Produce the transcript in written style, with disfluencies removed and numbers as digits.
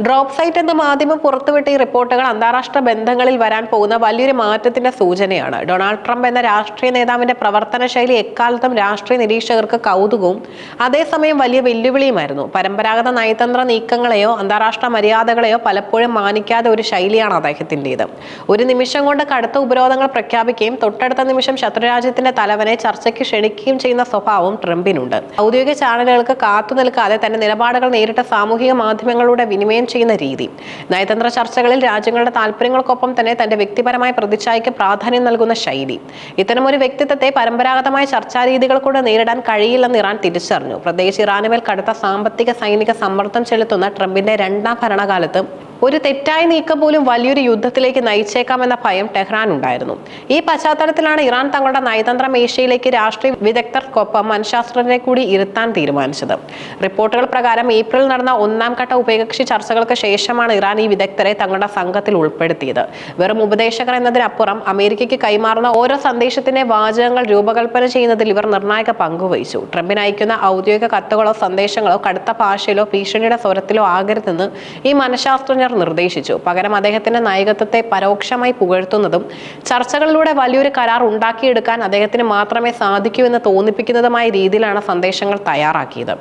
Drop site എന്ന മാധ്യമം പുറത്തുവിട്ട ഈ റിപ്പോർട്ടുകൾ അന്താരാഷ്ട്ര ബന്ധങ്ങളിൽ വരാൻ പോകുന്ന വലിയൊരു മാറ്റത്തിന്റെ സൂചനയാണ്. ഡൊണാൾഡ് ട്രംപ് എന്ന രാഷ്ട്രീയ നേതാവിന്റെ പ്രവർത്തന ശൈലി എക്കാലത്തും രാഷ്ട്രീയ നിരീക്ഷകർക്ക് കൗതുകവും അതേസമയം വലിയ വെല്ലുവിളിയുമായിരുന്നു. പരമ്പരാഗത നയതന്ത്ര നീക്കങ്ങളെയോ അന്താരാഷ്ട്ര മര്യാദകളെയോ പലപ്പോഴും മാനിക്കാതെ ഒരു ശൈലിയാണ് അദ്ദേഹത്തിൻ്റെത്. ഒരു നിമിഷം കൊണ്ട് കടുത്ത ഉപരോധങ്ങൾ പ്രഖ്യാപിക്കുകയും തൊട്ടടുത്ത നിമിഷം ശത്രുരാജ്യത്തിന്റെ തലവനെ ചർച്ചയ്ക്ക് ക്ഷണിക്കുകയും ചെയ്യുന്ന സ്വഭാവം ട്രംപിനുണ്ട്. ഔദ്യോഗിക ചാനലുകൾക്ക് കാത്തുനിൽക്കാതെ തന്റെ നിലപാടുകൾ നേരിട്ട സാമൂഹിക മാധ്യമങ്ങളുടെ വിനിമയം ചെയ്യുന്ന രീതി, നയതന്ത്ര ചർച്ചകളിൽ രാജ്യങ്ങളുടെ താല്പര്യങ്ങൾക്കൊപ്പം തന്നെ തന്റെ വ്യക്തിപരമായ പ്രതിച്ഛായയ്ക്ക് പ്രാധാന്യം നൽകുന്ന ശൈലി, ഇത്തരമൊരു വ്യക്തിത്വത്തെ പരമ്പരാഗതമായ ചർച്ചാ രീതികൾ കൊണ്ട് നേരിടാൻ കഴിയില്ലെന്ന് ഇറാൻ തിരിച്ചറിഞ്ഞു. പ്രത്യേകിച്ച് ഇറാനുമേൽ കടുത്ത സാമ്പത്തിക സൈനിക സമ്മർദ്ദം ചെലുത്തുന്ന ട്രംപിന്റെ രണ്ടാം ഭരണകാലത്ത് ഒരു തെറ്റായ നീക്കം പോലും വലിയൊരു യുദ്ധത്തിലേക്ക് നയിച്ചേക്കാമെന്ന ഭയം ടെഹ്റാൻ ഉണ്ടായിരുന്നു. ഈ പശ്ചാത്തലത്തിലാണ് ഇറാൻ തങ്ങളുടെ നയതന്ത്ര മേശയിലേക്ക് രാഷ്ട്രീയ വിദഗ്ധർക്കൊപ്പം മനഃശാസ്ത്രജ്ഞരെ കൂടി ഇരുത്താൻ തീരുമാനിച്ചത്. റിപ്പോർട്ടുകൾ പ്രകാരം ഏപ്രിൽ നടന്ന ഒന്നാം ഘട്ട ഉഭയകക്ഷി ചർച്ചകൾക്ക് ശേഷമാണ് ഇറാൻ ഈ വിദഗ്ധരെ തങ്ങളുടെ സംഘത്തിൽ ഉൾപ്പെടുത്തിയത്. വെറും ഉപദേശകർ എന്നതിനപ്പുറം അമേരിക്കയ്ക്ക് കൈമാറുന്ന ഓരോ സന്ദേശത്തിന്റെ വാചകങ്ങൾ രൂപകൽപ്പന ചെയ്യുന്നതിൽ ഇവർ നിർണായക പങ്കുവഹിച്ചു. ട്രംപിന് അയക്കുന്ന ഔദ്യോഗിക കത്തുകളോ സന്ദേശങ്ങളോ കടുത്ത ഭാഷയിലോ ഭീഷണിയുടെ സ്വരത്തിലോ ആകരുതെന്ന് ഈ മനഃശാസ്ത്രജ്ഞർ നിർദ്ദേശിച്ചു. പകരം അദ്ദേഹത്തിന്റെ നായകത്വത്തെ പരോക്ഷമായി പുകഴ്ത്തുന്നതും ചർച്ചകളിലൂടെ വലിയൊരു കരാർ ഉണ്ടാക്കിയെടുക്കാൻ അദ്ദേഹത്തിന് മാത്രമേ സാധിക്കൂ എന്ന് തോന്നിപ്പിക്കുന്നതുമായ രീതിയിലാണ് സന്ദേശങ്ങൾ തയ്യാറാക്കിയത്.